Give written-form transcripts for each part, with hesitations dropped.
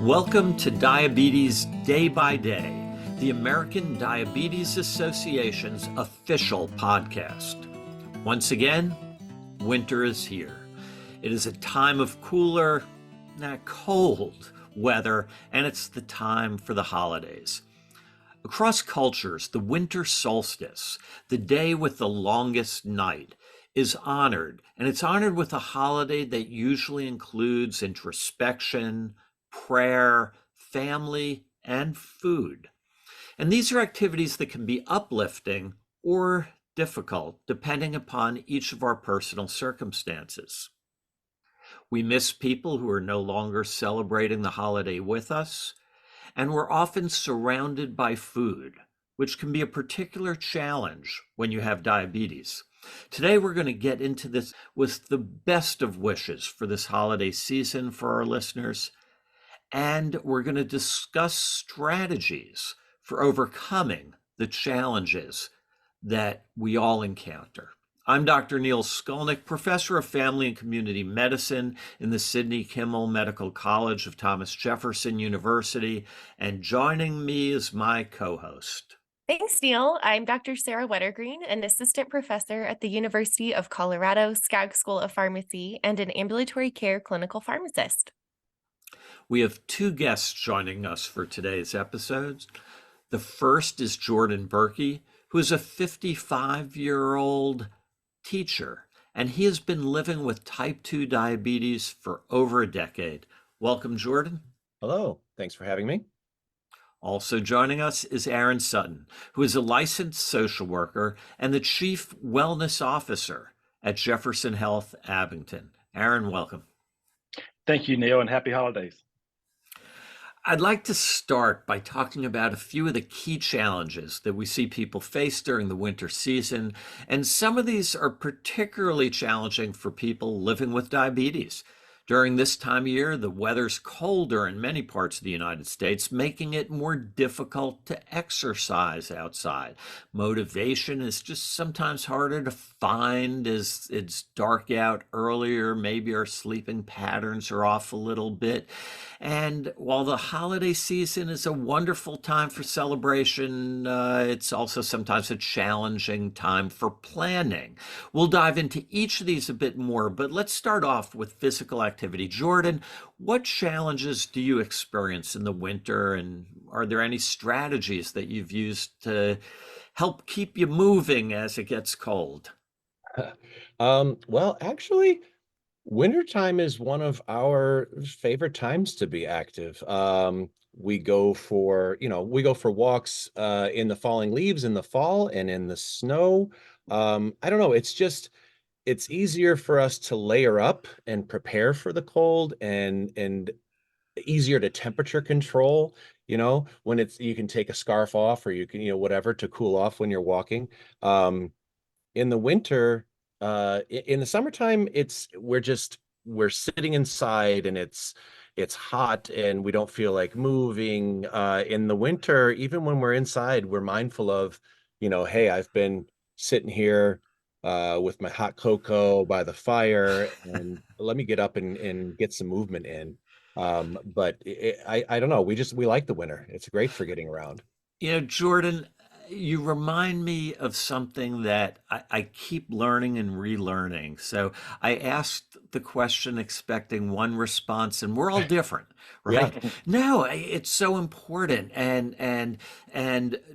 Welcome to Diabetes Day by Day, the American Diabetes Association's official podcast. Once again, winter is here. It is a time of cooler, cold weather, and it's the time for the holidays. Across cultures, the winter solstice, the day with the longest night, is honored, and it's honored with a holiday that usually includes introspection, prayer, family, and food. And these are activities that can be uplifting or difficult, depending upon each of our personal circumstances. We miss people who are no longer celebrating the holiday with us, and we're often surrounded by food, which can be a particular challenge when you have diabetes. Today, we're going to get into this with the best of wishes for this holiday season for our listeners, and we're going to discuss strategies for overcoming the challenges that we all encounter. I'm Dr. Neil Skolnik, professor of family and community medicine in the Sidney Kimmel Medical College of Thomas Jefferson University, and joining me is my co-host. Thanks, Neil. I'm Dr. Sarah Wettergreen, an assistant professor at the University of Colorado Skaggs School of Pharmacy and an ambulatory care clinical pharmacist. We have two guests joining us for today's episodes. The first is Jordan Burkey, who is a 55-year-old teacher, and he has been living with type 2 diabetes for over a decade. Welcome, Jordan. Hello, thanks for having me. Also joining us is Aaron Sutton, who is a licensed social worker and the chief wellness officer at Jefferson Health, Abington. Aaron, welcome. Thank you, Neil, and happy holidays. I'd like to start by talking about a few of the key challenges that we see people face during the winter season, and some of these are particularly challenging for people living with diabetes. During this time of year, the weather's colder in many parts of the United States, making it more difficult to exercise outside. Motivation is just sometimes harder to find as it's dark out earlier. Maybe our sleeping patterns are off a little bit. And while the holiday season is a wonderful time for celebration, it's also sometimes a challenging time for planning. We'll dive into each of these a bit more, but let's start off with physical activity. Jordan, what challenges do you experience in the winter, and are there any strategies that you've used to help keep you moving as it gets cold? Well, actually, wintertime is one of our favorite times to be active. We go for walks in the falling leaves in the fall and in the snow. I don't know, it's easier for us to layer up and prepare for the cold, and easier to temperature control, when you can take a scarf off, or you can, whatever, to cool off when you're walking. In the winter, in the summertime, we're sitting inside, and it's hot and we don't feel like moving. In the winter, even when we're inside, we're mindful of, hey, I've been sitting here with my hot cocoa by the fire, and let me get up and get some movement in. But I don't know. We like the winter. It's great for getting around. Jordan, you remind me of something that I keep learning and relearning. So I asked the question expecting one response, and we're all different, right? Yeah. No, it's so important, and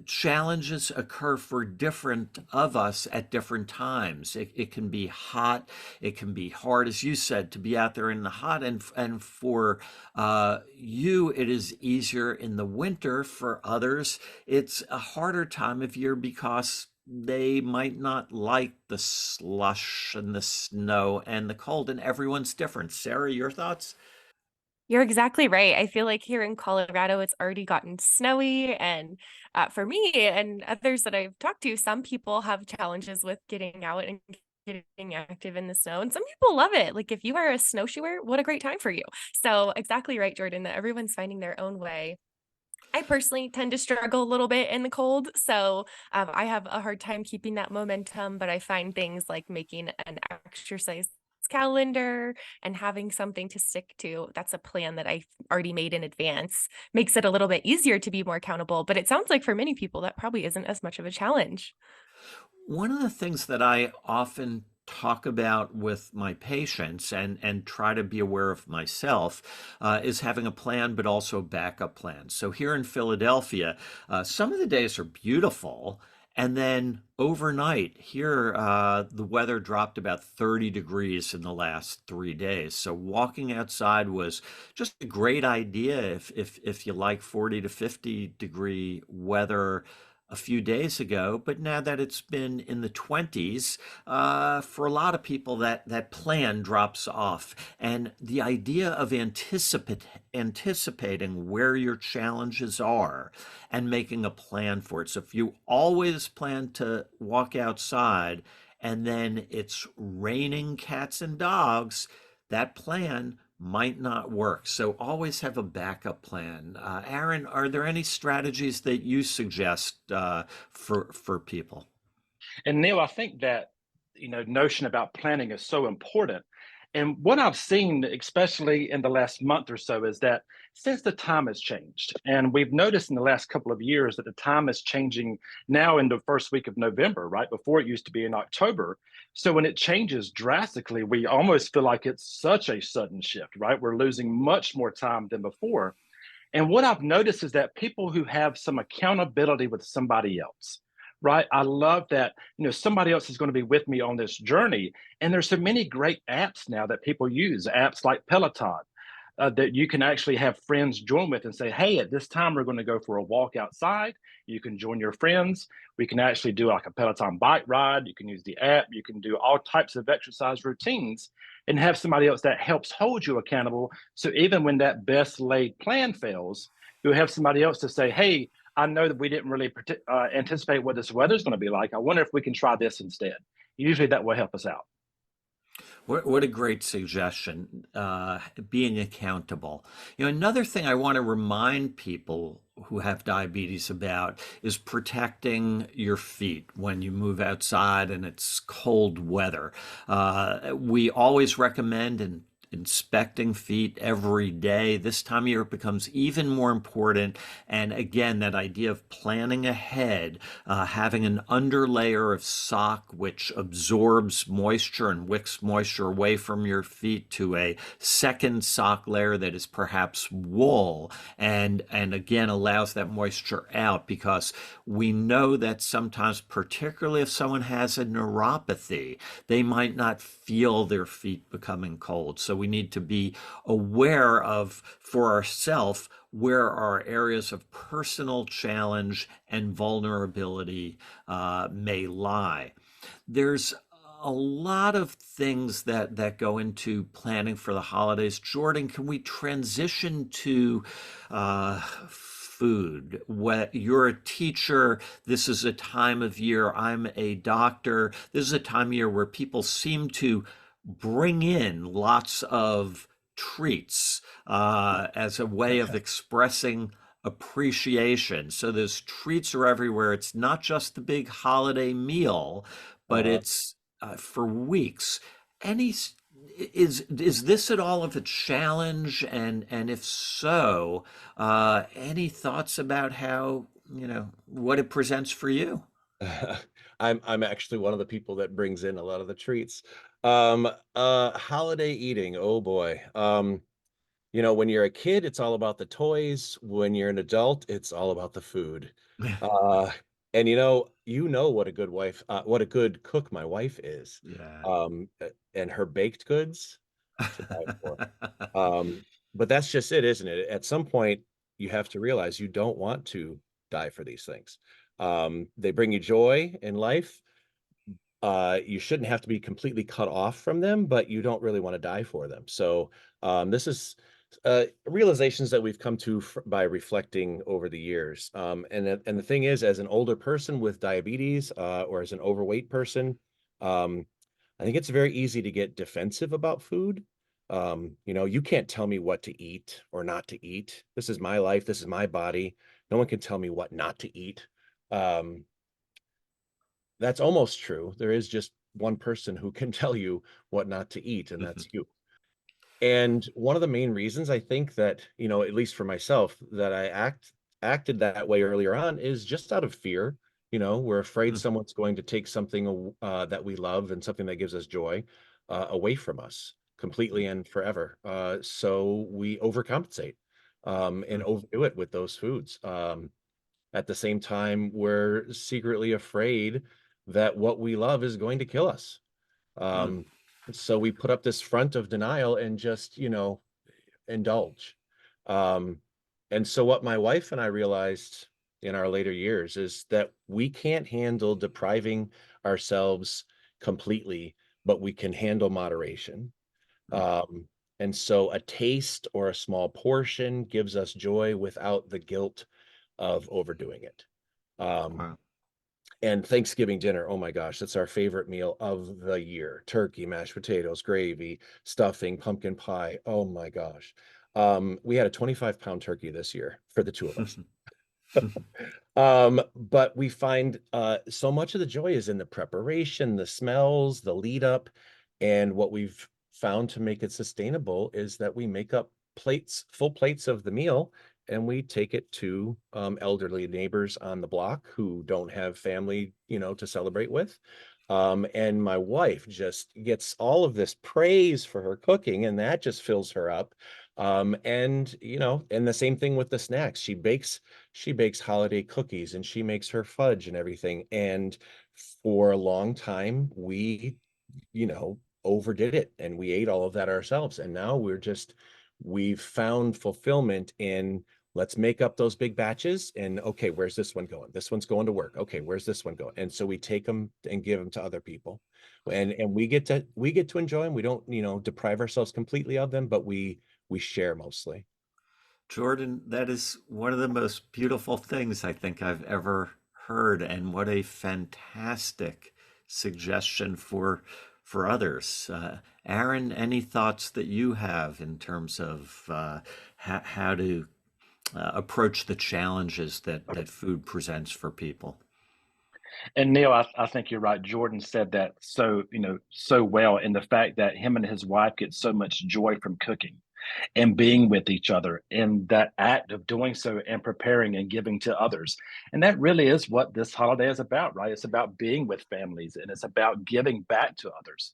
challenges occur for different of us at different times. It can be hot, it can be hard, as you said, to be out there in the hot, and for you, it is easier in the winter. For others, it's a harder time of year because they might not like the slush and the snow and the cold, and everyone's different. Sarah, your thoughts? You're exactly right. I feel like here in Colorado, it's already gotten snowy. And for me and others that I've talked to, some people have challenges with getting out and getting active in the snow. And some people love it. Like if you are a snowshoer, what a great time for you. So exactly right, Jordan, that everyone's finding their own way. I personally tend to struggle a little bit in the cold, so I have a hard time keeping that momentum, but I find things like making an exercise calendar and having something to stick to. That's a plan that I've already made in advance. Makes it a little bit easier to be more accountable, but it sounds like for many people that probably isn't as much of a challenge. One of the things that I often talk about with my patients and try to be aware of myself is having a plan, but also a backup plan. So here in Philadelphia, some of the days are beautiful. And then overnight, here, the weather dropped about 30 degrees in the last 3 days. So walking outside was just a great idea if you like 40 to 50 degree weather a few days ago, but now that it's been in the 20s, for a lot of people that plan drops off. And the idea of anticipating where your challenges are and making a plan for it. So if you always plan to walk outside and then it's raining cats and dogs, that plan might not work. So always have a backup plan. Aaron, are there any strategies that you suggest for people? And Neil, I think that notion about planning is so important. And what I've seen, especially in the last month or so, is that since the time has changed, and we've noticed in the last couple of years that the time is changing now in the first week of November, right? Before it used to be in October. So when it changes drastically, we almost feel like it's such a sudden shift, right? We're losing much more time than before. And what I've noticed is that people who have some accountability with somebody else, right? I love that, somebody else is going to be with me on this journey. And there's so many great apps now that people use, apps like Peloton, that you can actually have friends join with and say, hey, at this time, we're going to go for a walk outside. You can join your friends. We can actually do like a Peloton bike ride. You can use the app. You can do all types of exercise routines and have somebody else that helps hold you accountable. So even when that best laid plan fails, you'll have somebody else to say, hey, I know that we didn't really anticipate what this weather is going to be like. I wonder if we can try this instead. Usually that will help us out. What a great suggestion, being accountable. Another thing I want to remind people who have diabetes about is protecting your feet when you move outside and it's cold weather. We always recommend inspecting feet every day. This time of year it becomes even more important. And again, that idea of planning ahead, having an underlayer of sock which absorbs moisture and wicks moisture away from your feet to a second sock layer that is perhaps wool and again allows that moisture out, because we know that sometimes, particularly if someone has a neuropathy, they might not feel their feet becoming cold. So we need to be aware of, for ourselves, where our areas of personal challenge and vulnerability may lie. There's a lot of things that go into planning for the holidays. Jordan, can we transition to food? You're a teacher. This is a time of year. I'm a doctor. This is a time of year where people seem to bring in lots of treats as a way of expressing appreciation. So those treats are everywhere. It's not just the big holiday meal, but it's for weeks. Is this at all of a challenge? And if so, any thoughts about how, what it presents for you? I'm actually one of the people that brings in a lot of the treats. Holiday eating, oh boy. When you're a kid, it's all about the toys. When you're an adult, it's all about the food. And what a good wife, what a good cook my wife is. Yeah. And her baked goods to die for. But that's just it, isn't it? At some point, you have to realize you don't want to die for these things. They bring you joy in life. You shouldn't have to be completely cut off from them, but you don't really want to die for them. So this is realizations that we've come to by reflecting over the years. And the thing is, as an older person with diabetes or as an overweight person, I think it's very easy to get defensive about food. You can't tell me what to eat or not to eat. This is my life. This is my body. No one can tell me what not to eat. That's almost true. There is just one person who can tell you what not to eat, and that's you. And one of the main reasons I think that, at least for myself, that I acted that way earlier on is just out of fear. We're afraid someone's going to take something that we love and something that gives us joy away from us completely and forever. So we overcompensate and overdo it with those foods. At the same time, we're secretly afraid that what we love is going to kill us. So we put up this front of denial and just, indulge. And so what my wife and I realized in our later years is that we can't handle depriving ourselves completely, but we can handle moderation. And so a taste or a small portion gives us joy without the guilt of overdoing it. Wow. And Thanksgiving dinner, oh my gosh, that's our favorite meal of the year. Turkey, mashed potatoes, gravy, stuffing, pumpkin pie. Oh my gosh. We had a 25-pound turkey this year for the two of us. But we find so much of the joy is in the preparation, the smells, the lead up. And what we've found to make it sustainable is that we make up full plates of the meal, and we take it to elderly neighbors on the block who don't have family, to celebrate with. And my wife just gets all of this praise for her cooking, and that just fills her up. And the same thing with the snacks. She bakes holiday cookies, and she makes her fudge and everything. And for a long time, we, overdid it, and we ate all of that ourselves. And now we've found fulfillment in, let's make up those big batches, and okay, where's this one going? This one's going to work. Okay, where's this one going? And so we take them and give them to other people, and we get to enjoy them. We don't, deprive ourselves completely of them, but we share mostly. Jordan, that is one of the most beautiful things I think I've ever heard, and what a fantastic suggestion for others. Aaron, any thoughts that you have in terms of how to approach the challenges that food presents for people? And Neil, I think you're right. Jordan said that so well, in the fact that him and his wife get so much joy from cooking and being with each other, in that act of doing so and preparing and giving to others. And that really is what this holiday is about, right? It's about being with families, and it's about giving back to others.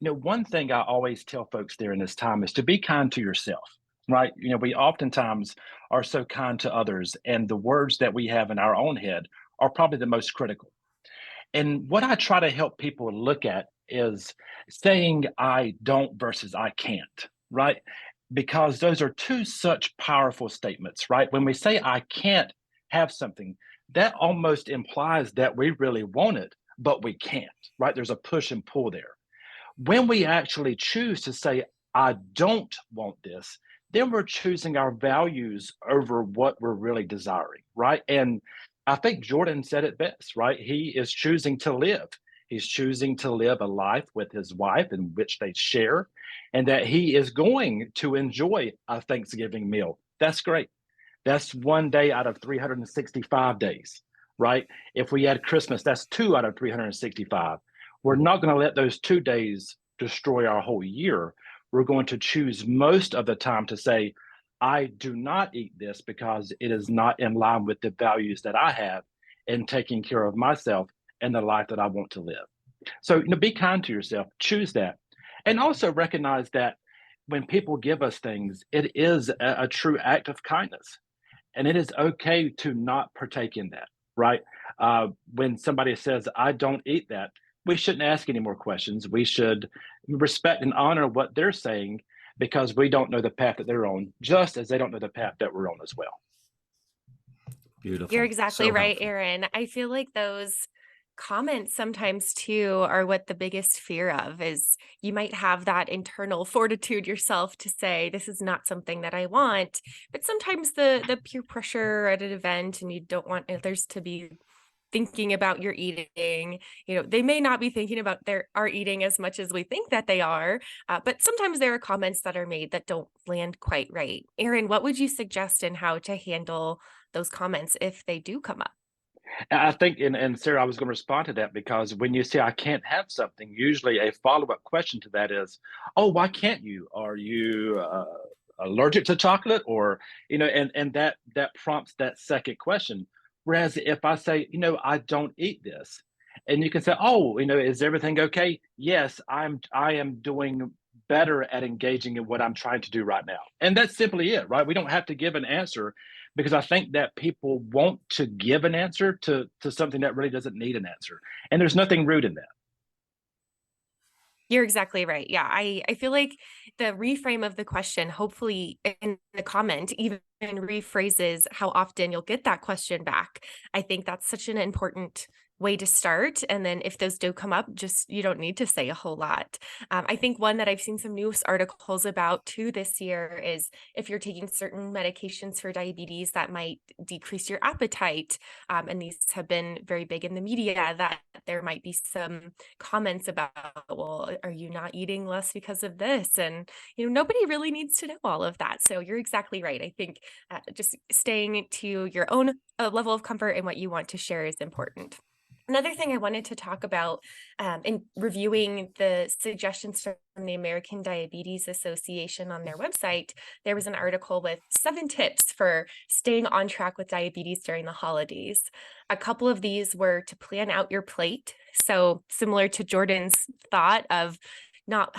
One thing I always tell folks during this time is to be kind to yourself, right? We oftentimes are so kind to others, and the words that we have in our own head are probably the most critical. And what I try to help people look at is saying I don't versus I can't, right? Because those are two such powerful statements, right? When we say I can't have something, that almost implies that we really want it, but we can't, right? There's a push and pull there. When we actually choose to say, I don't want this, then we're choosing our values over what we're really desiring, right? And I think Jordan said it best, right? He is choosing to live. He's choosing to live a life with his wife in which they share, and that he is going to enjoy a Thanksgiving meal. That's great. That's one day out of 365 days, right? If we add Christmas, that's 2 out of 365. We're not going to let those 2 days destroy our whole year. We're going to choose most of the time to say, I do not eat this because it is not in line with the values that I have in taking care of myself and the life that I want to live. So, be kind to yourself, choose that. And also recognize that when people give us things, it is a true act of kindness. And it is okay to not partake in that, right? When somebody says, I don't eat that, we shouldn't ask any more questions. We should respect and honor what they're saying, because we don't know the path that they're on, just as they don't know the path that we're on as well. Beautiful. You're exactly So right, helpful. Aaron. I feel like those comments sometimes too are what the biggest fear of is. You might have that internal fortitude yourself to say, this is not something that I want. But sometimes the peer pressure at an event, and you don't want others to be thinking about your eating, they may not be thinking about our eating as much as we think that they are, but sometimes there are comments that are made that don't land quite right. Aaron, what would you suggest in how to handle those comments if they do come up? I think, and Sarah, I was going to respond to that because when you say I can't have something, usually a follow-up question to that is, oh, why can't you? Are you allergic to chocolate? Or, and that prompts that second question. Whereas if I say, I don't eat this, and you can say, oh, is everything okay? Yes, I am doing better at engaging in what I'm trying to do right now. And that's simply it, right? We don't have to give an answer because I think that people want to give an answer to something that really doesn't need an answer. And there's nothing rude in that. You're exactly right. Yeah, I feel like the reframe of the question, hopefully in the comment, even rephrases how often you'll get that question back. I think that's such an important way to start. And then if those do come up, just you don't need to say a whole lot. I think one that I've seen some news articles about too this year is if you're taking certain medications for diabetes that might decrease your appetite. And these have been very big in the media, that there might be some comments about, well, are you not eating less because of this? And, nobody really needs to know all of that. So you're exactly right. I think just staying to your own level of comfort and what you want to share is important. Another thing I wanted to talk about in reviewing the suggestions from the American Diabetes Association on their website, there was an article with 7 tips for staying on track with diabetes during the holidays. A couple of these were to plan out your plate. So similar to Jordan's thought of not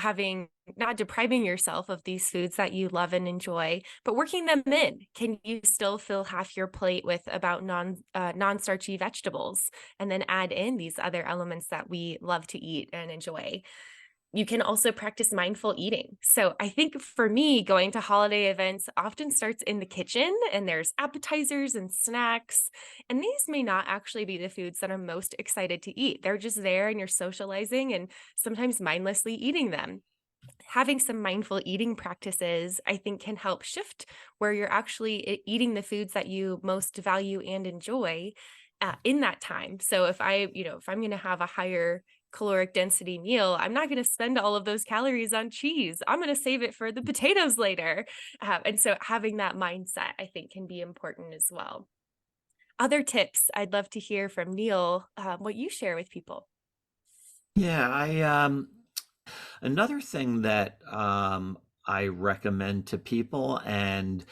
depriving yourself of these foods that you love and enjoy, but working them in. Can you still fill half your plate with about non-starchy vegetables and then add in these other elements that we love to eat and enjoy? You can also practice mindful eating. So I think for me, going to holiday events often starts in the kitchen, and there's appetizers and snacks. And these may not actually be the foods that I'm most excited to eat. They're just there and you're socializing and sometimes mindlessly eating them. Having some mindful eating practices, I think, can help shift where you're actually eating the foods that you most value and enjoy in that time. So if I'm going to have a higher caloric density meal, I'm not going to spend all of those calories on cheese. I'm going to save it for the potatoes later. And so having that mindset, I think, can be important as well. Other tips, I'd love to hear from Neil, what you share with people. Yeah, another thing that I recommend to people and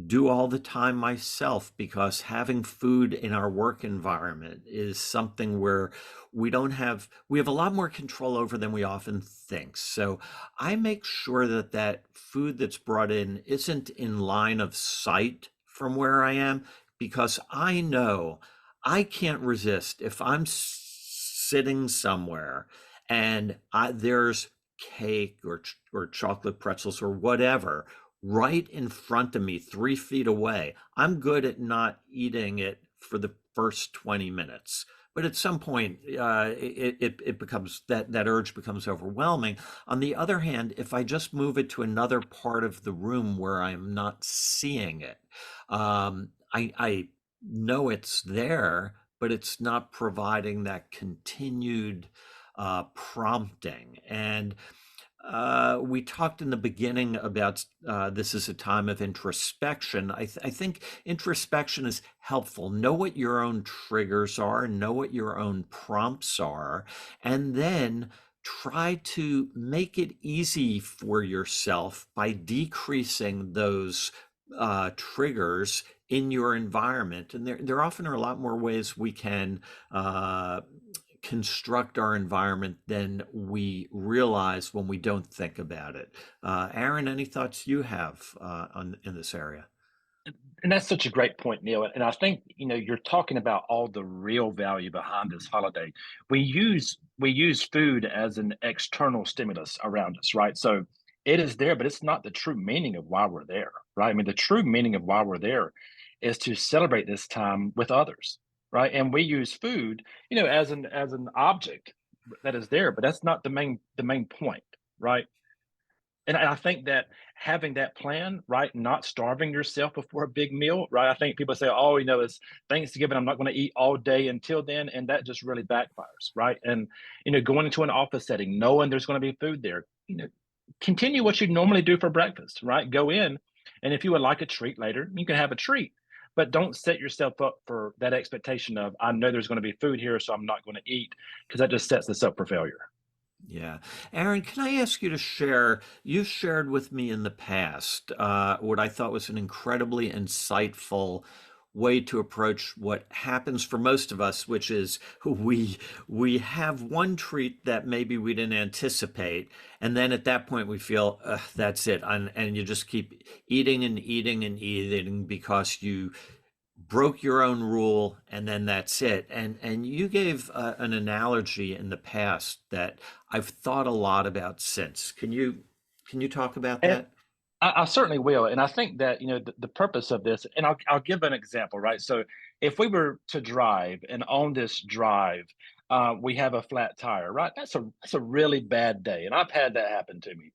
do all the time myself, because having food in our work environment is something where we have a lot more control over than we often think. So I make sure that food that's brought in isn't in line of sight from where I am, because I know I can't resist if I'm sitting somewhere and there's cake or chocolate pretzels or whatever right in front of me, 3 feet away. I'm good at not eating it for the first 20 minutes. But at some point, it becomes that urge becomes overwhelming. On the other hand, if I just move it to another part of the room where I'm not seeing it, I know it's there, but it's not providing that continued prompting. And we talked in the beginning about this is a time of introspection. I think introspection is helpful. Know what your own triggers are, know what your own prompts are, and then try to make it easy for yourself by decreasing those triggers in your environment. And there often are a lot more ways we can construct our environment than we realize when we don't think about it. Aaron, any thoughts you have in this area? And that's such a great point, Neil. And I think, you're talking about all the real value behind this holiday. We use food as an external stimulus around us, right? So it is there, but it's not the true meaning of why we're there, right? I mean, the true meaning of why we're there is to celebrate this time with others, right? And we use food, as an object that is there, but that's not the main point, right? And I think that having that plan, right, not starving yourself before a big meal, right? I think people say, oh, it's Thanksgiving, I'm not going to eat all day until then. And that just really backfires, right? And, going into an office setting, knowing there's going to be food there, continue what you normally do for breakfast, right? Go in. And if you would like a treat later, you can have a treat. but don't set yourself up for that expectation of, I know there's going to be food here, so I'm not going to eat, because that just sets us up for failure. Yeah. Aaron, can I ask you to share? You shared with me in the past what I thought was an incredibly insightful way to approach what happens for most of us, which is we have one treat that maybe we didn't anticipate, and then at that point we feel that's it, and you just keep eating and eating and eating because you broke your own rule, and then that's it. And you gave an analogy in the past that I've thought a lot about since. Can you talk about And that? I certainly will. And I think that, the purpose of this, and I'll give an example, right? So if we were to drive, and on this drive, we have a flat tire, right? That's a really bad day. And I've had that happen to me.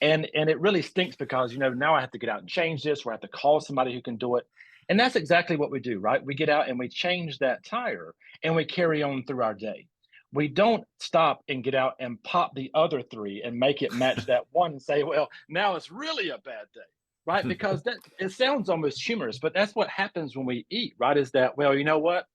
And it really stinks because, now I have to get out and change this, or I have to call somebody who can do it. And that's exactly what we do, right? We get out and we change that tire, and we carry on through our day. We don't stop and get out and pop the other three and make it match that one and say, well, now it's really a bad day, right? Because that it sounds almost humorous, but that's what happens when we eat, right? Is that, well, you know what?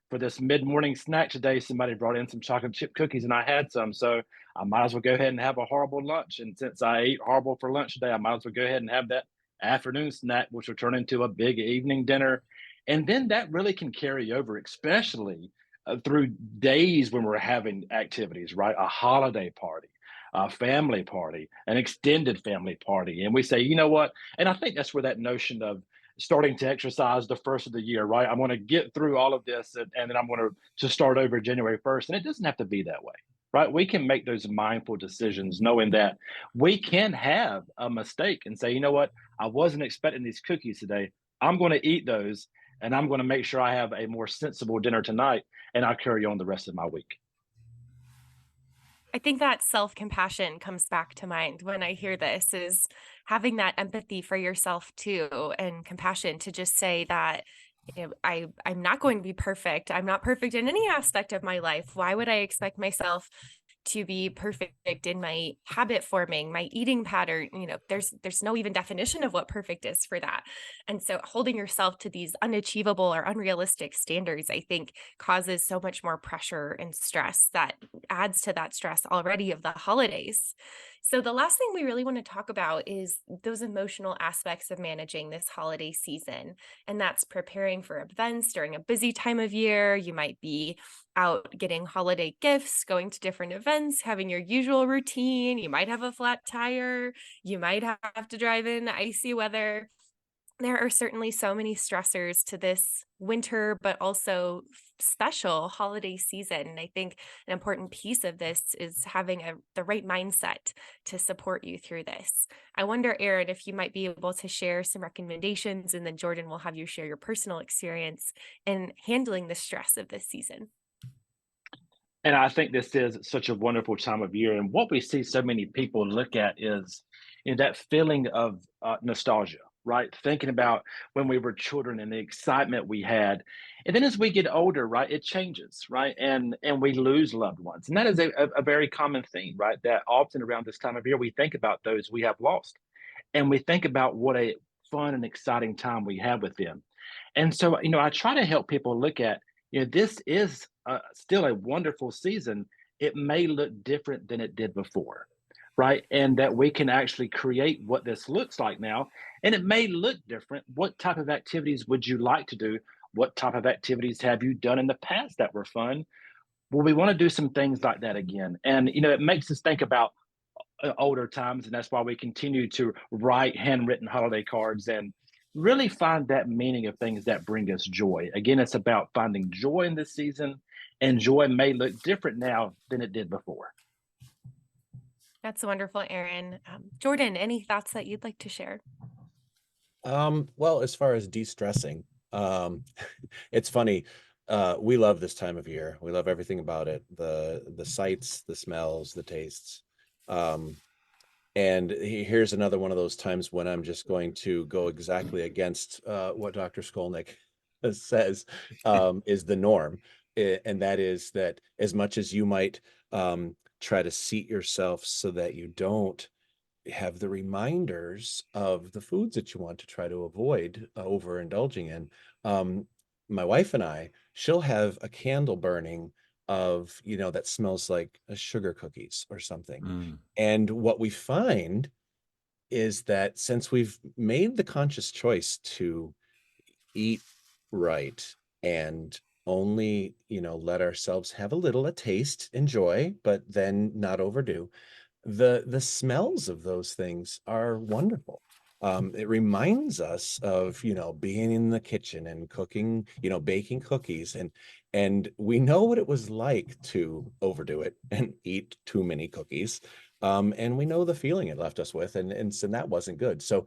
For this mid-morning snack today, somebody brought in some chocolate chip cookies and I had some. So I might as well go ahead and have a horrible lunch. And since I ate horrible for lunch today, I might as well go ahead and have that afternoon snack, which will turn into a big evening dinner. And then that really can carry over, especially through days when we're having activities, right? A holiday party, a family party, an extended family party. And we say, you know what? And I think that's where that notion of starting to exercise the first of the year, right? I'm going to get through all of this, and then I'm going to start over January 1st. And it doesn't have to be that way, right? We can make those mindful decisions knowing that we can have a mistake and say, you know what? I wasn't expecting these cookies today. I'm going to eat those, and I'm going to make sure I have a more sensible dinner tonight, and I'll carry on the rest of my week. I think that self-compassion comes back to mind when I hear this, is having that empathy for yourself too, and compassion to just say that, I'm not going to be perfect. I'm not perfect in any aspect of my life. Why would I expect myself to be perfect in my habit forming, my eating pattern? There's no even definition of what perfect is for that. And so holding yourself to these unachievable or unrealistic standards, I think, causes so much more pressure and stress that adds to that stress already of the holidays. So the last thing we really want to talk about is those emotional aspects of managing this holiday season. And that's preparing for events during a busy time of year. You might be out getting holiday gifts, going to different events, having your usual routine. You might have a flat tire. You might have to drive in icy weather. There are certainly so many stressors to this winter, but also special holiday season. And I think an important piece of this is having the right mindset to support you through this. I wonder, Aaron, if you might be able to share some recommendations, and then Jordan will have you share your personal experience in handling the stress of this season. And I think this is such a wonderful time of year. And what we see so many people look at is, that feeling of nostalgia, right? Thinking about when we were children and the excitement we had. And then as we get older, right, it changes, right? And we lose loved ones. And that is a very common theme, right? That often around this time of year, we think about those we have lost. And we think about what a fun and exciting time we had with them. And so, I try to help people look at, this is still a wonderful season. It may look different than it did before, right? And that we can actually create what this looks like now. And it may look different. What type of activities would you like to do? What type of activities have you done in the past that were fun? Well, we want to do some things like that again. And, it makes us think about older times. And that's why we continue to write handwritten holiday cards and really find that meaning of things that bring us joy. Again, it's about finding joy in this season, and joy may look different now than it did before. That's wonderful, Aaron. Jordan, any thoughts that you'd like to share? Well, as far as de-stressing, it's funny. We love this time of year. We love everything about it. The sights, the smells, the tastes. And here's another one of those times when I'm just going to go exactly against what Dr. Skolnik says is the norm. And that is that as much as you might try to seat yourself so that you don't have the reminders of the foods that you want to try to avoid overindulging in. My wife and she'll have a candle burning of, that smells like sugar cookies or something. Mm. And what we find is that since we've made the conscious choice to eat right and only, let ourselves have a taste, enjoy, but then not overdo, the smells of those things are wonderful. It reminds us of, being in the kitchen and cooking, baking cookies, and we know what it was like to overdo it and eat too many cookies. And we know the feeling it left us with, and so that wasn't good. So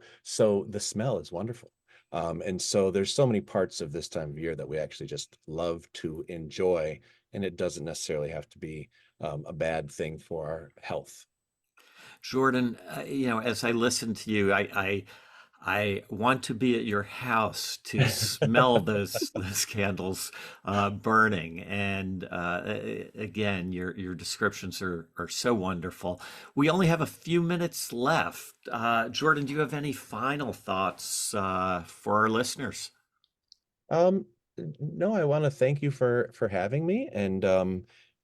the smell is wonderful. And so there's so many parts of this time of year that we actually just love to enjoy, and it doesn't necessarily have to be a bad thing for our health. Jordan, as I listen to you, I want to be at your house to smell those candles burning. And again, your descriptions are so wonderful. We only have a few minutes left. Jordan, do you have any final thoughts for our listeners? No, I want to thank you for having me, and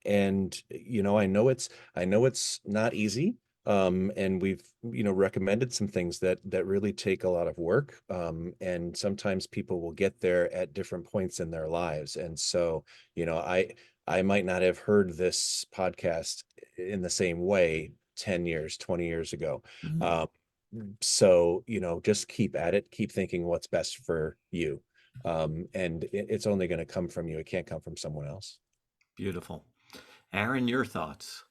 I know it's not easy. And we've, recommended some things that really take a lot of work. And sometimes people will get there at different points in their lives. And so, I might not have heard this podcast in the same way 10 years, 20 years ago. Mhm. So, just keep at it, keep thinking what's best for you. And it's only going to come from you. It can't come from someone else. Beautiful. Aaron, your thoughts?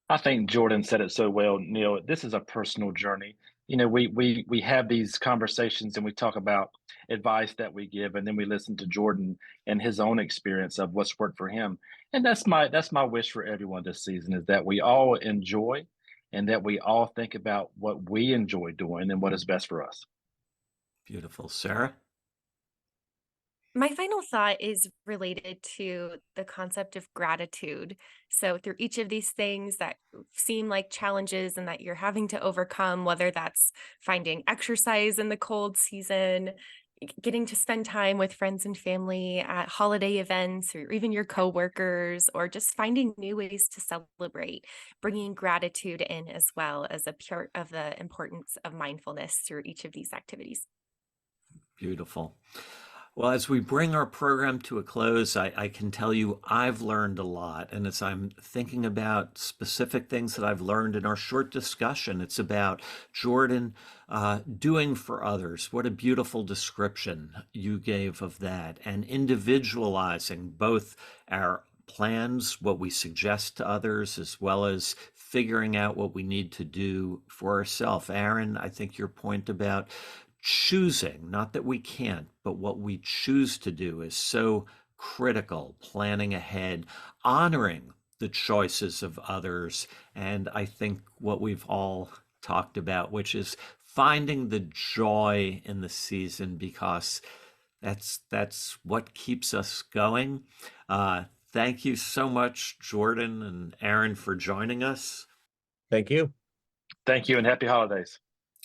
I think Jordan said it so well, Neil. This is a personal journey. We have these conversations and we talk about advice that we give, and then we listen to Jordan and his own experience of what's worked for him. And that's my wish for everyone this season, is that we all enjoy and that we all think about what we enjoy doing and what is best for us. Beautiful. Sarah? My final thought is related to the concept of gratitude. So, through each of these things that seem like challenges and that you're having to overcome, whether that's finding exercise in the cold season, getting to spend time with friends and family at holiday events, or even your coworkers, or just finding new ways to celebrate, bringing gratitude in as well as a part of the importance of mindfulness through each of these activities. Beautiful. Well, as we bring our program to a close, I can tell you I've learned a lot. And as I'm thinking about specific things that I've learned in our short discussion, it's about Jordan doing for others. What a beautiful description you gave of that, and individualizing both our plans, what we suggest to others, as well as figuring out what we need to do for ourselves. Aaron, I think your point about choosing, not that we can't, but what we choose to do is so critical. Planning ahead, honoring the choices of others, and I think what we've all talked about, which is finding the joy in the season, because that's what keeps us going. Thank you so much, Jordan and Aaron, for joining us. Thank you. Thank you and happy holidays.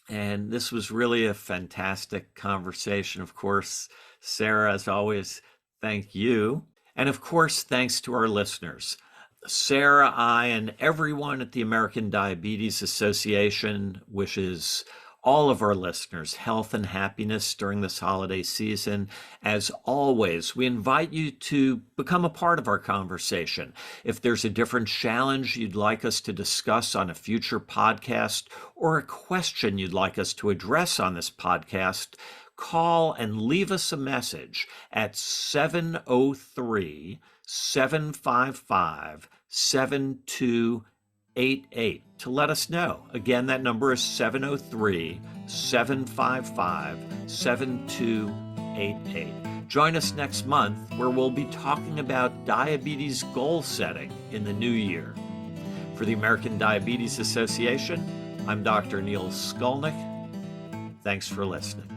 And this was really a fantastic conversation. Of course, Sarah, as always, thank you. And of course, thanks to our listeners. Sarah, I, and everyone at the American Diabetes Association wishes all of our listeners health and happiness during this holiday season. As always, we invite you to become a part of our conversation. If there's a different challenge you'd like us to discuss on a future podcast, or a question you'd like us to address on this podcast, call and leave us a message at 703-755-7288 to let us know. Again, that number is 703-755-7288. Join us next month, where we'll be talking about diabetes goal setting in the new year. For the American Diabetes Association, I'm Dr. Neil Skolnik. Thanks for listening.